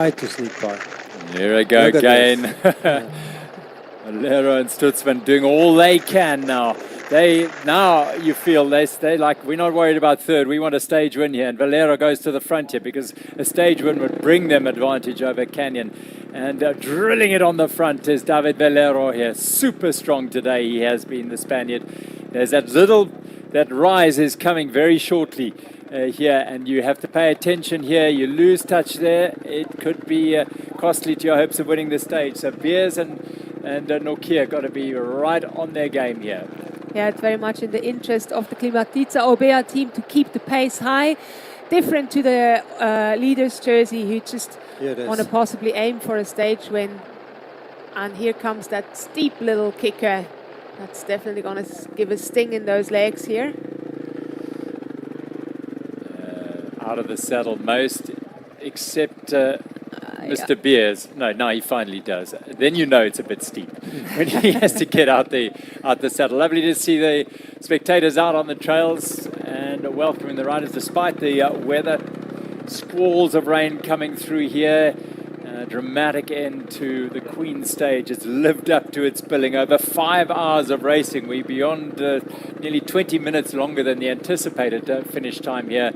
Try to sneak by. Here we go again. Valero and Stutzman doing all they can now. Now you feel they like, we're not worried about third, we want a stage win here. And Valero goes to the front here because a stage win would bring them advantage over Canyon. And drilling it on the front is David Valero here. Super strong today he has been, the Spaniard. There's that rise is coming very shortly here, and you have to pay attention here. You lose touch there, it could be costly to your hopes of winning the stage. So Beers and Nokia got to be right on their game here. Yeah, it's very much in the interest of the Klimatitsa Obea team to keep the pace high. Different to the leaders jersey, who just want to possibly aim for a stage win. And here comes that steep little kicker. That's definitely going to give a sting in those legs here. Out of the saddle most, except Mr. Beers. No, he finally does. Then you know it's a bit steep when he has to get out the saddle. Lovely to see the spectators out on the trails and welcoming the riders despite the weather. Squalls of rain coming through here. Dramatic end to the Queen stage. It's lived up to its billing. Over 5 hours of racing. We're beyond nearly 20 minutes longer than the anticipated finish time here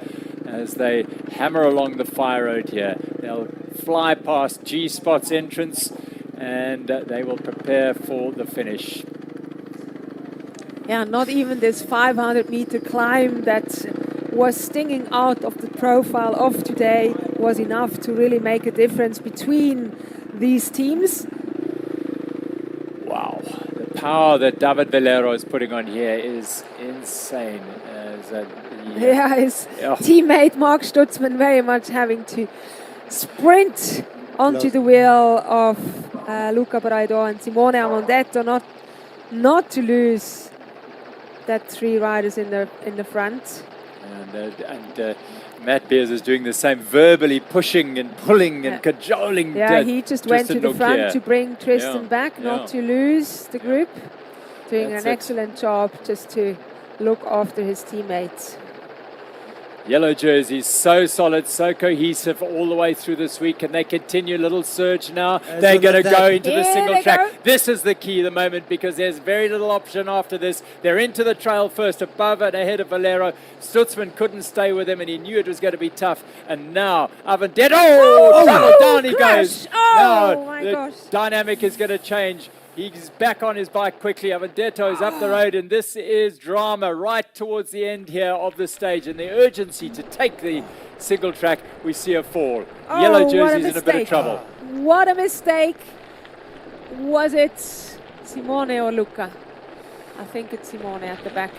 as they hammer along the fire road here. They'll fly past G-Spot's entrance and they will prepare for the finish. Yeah, not even this 500-meter climb that was stinging out of the profile of today was enough to really make a difference between these teams. Wow, the power that David Valero is putting on here is insane. His teammate Mark Stutzman very much having to sprint onto the wheel of Luca Braido and Simone Amondetto, not to lose that 3 riders in the front. And Matt Beers is doing the same, verbally pushing and pulling and cajoling. Yeah, he just went to the front to bring Tristan back, not to lose the group. Doing an excellent job just to look after his teammates. Yellow jerseys, so solid, so cohesive all the way through this week, and they continue. Little surge now. They're going to go into the single track. This is the key, the moment, because there's very little option after this. They're into the trail first, above and ahead of Valero. Stutzman couldn't stay with him, and he knew it was going to be tough. And now, Avendetto, down he goes. Oh, my gosh. Dynamic is going to change. He's back on his bike quickly. Avendetto is up the road, and this is drama right towards the end here of the stage. And the urgency to take the single track, we see a fall. Yellow jersey's in a bit of trouble. What a mistake. Was it Simone or Luca? I think it's Simone at the back.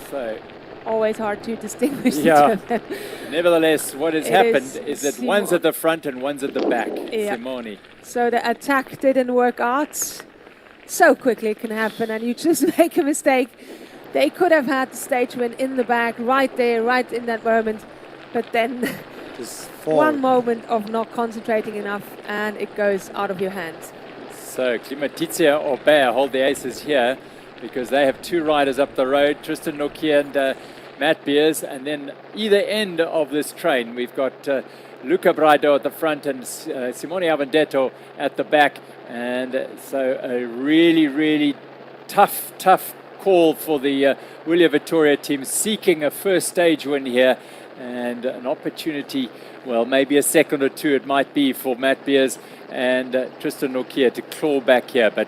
So always hard to distinguish the two of them. Nevertheless, what has happened is that one's at the front and one's at the back. Simone. So the attack didn't work out. So quickly it can happen, and you just make a mistake. They could have had the stage win in the back, right there, right in that moment. But then just one moment of not concentrating enough, and it goes out of your hands. So Klimatitsa Obea hold the aces here because they have 2 riders up the road, Tristan Nokia and Matt Beers. And then either end of this train, we've got Luca Braido at the front and Simone Avendetto at the back. And so a really, really tough call for the Willia Vittoria team, seeking a first stage win here and an opportunity, well, maybe a second or 2 it might be for Matt Beers and Tristan Nokia to claw back here. But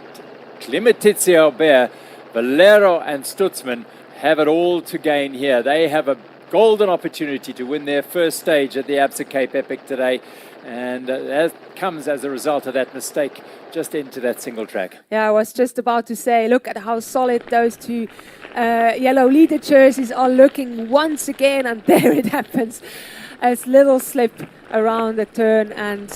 Klimatitsa Obea, Valero and Stutzman have it all to gain here. They have a golden opportunity to win their first stage at the Absa Cape Epic today. And that comes as a result of that mistake just into that single track. Yeah, I was just about to say, look at how solid those 2 yellow leader jerseys are looking once again. And there it happens. A little slip around the turn, and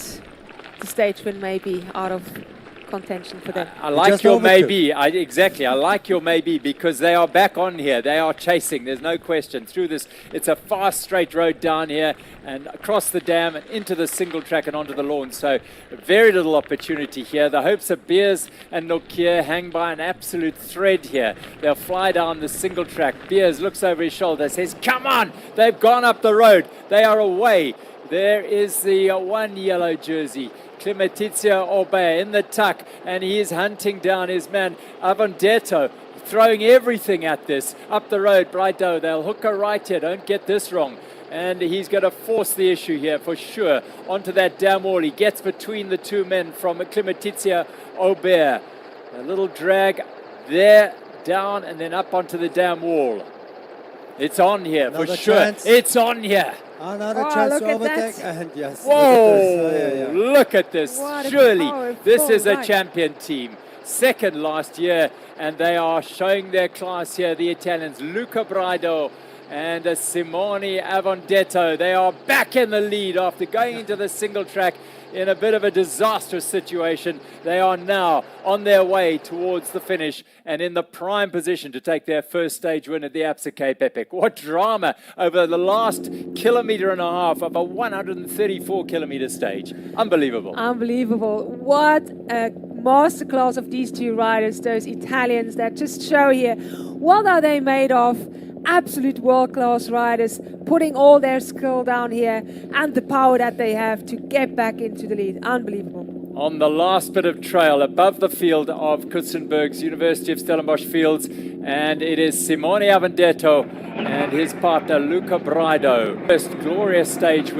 the stage win may be out of contention for them. I like your maybe. I like your maybe, because they are back on here. They are chasing. There's no question. Through this, it's a fast straight road down here and across the dam and into the single track and onto the lawn. So very little opportunity here. The hopes of Beers and Nokia hang by an absolute thread here. They'll fly down the single track. Beers looks over his shoulder, says, come on. They've gone up the road. They are away. There is the one yellow jersey, Climatizia Orbea in the tuck, and he is hunting down his man, Avondetto, throwing everything at this. Up the road, Brighto, they'll hook her right here, don't get this wrong. And he's going to force the issue here for sure onto that dam wall. He gets between the two men from Climatizia Orbea. A little drag there, down, and then up onto the dam wall. It's on here for sure. Chance. It's on here. Another chance to overtake. And yes. Whoa! Look at this. Surely this is a champion team. Second last year, and they are showing their class here. The Italians, Luca Braido and Simone Avondetto. They are back in the lead after going into the single track in a bit of a disastrous situation. They are now on their way towards the finish and in the prime position to take their first stage win at the Absa Cape Epic. What drama over the last kilometre and a half of a 134-kilometre stage. Unbelievable. Unbelievable. What a masterclass of these two riders, those Italians that just show here what are they made of. Absolute world-class riders, putting all their skill down here and the power that they have to get back into the lead. Unbelievable. On the last bit of trail above the field of Kutsenberg's University of Stellenbosch Fields, and it is Simone Avondetto and his partner Luca Braido. First glorious stage win.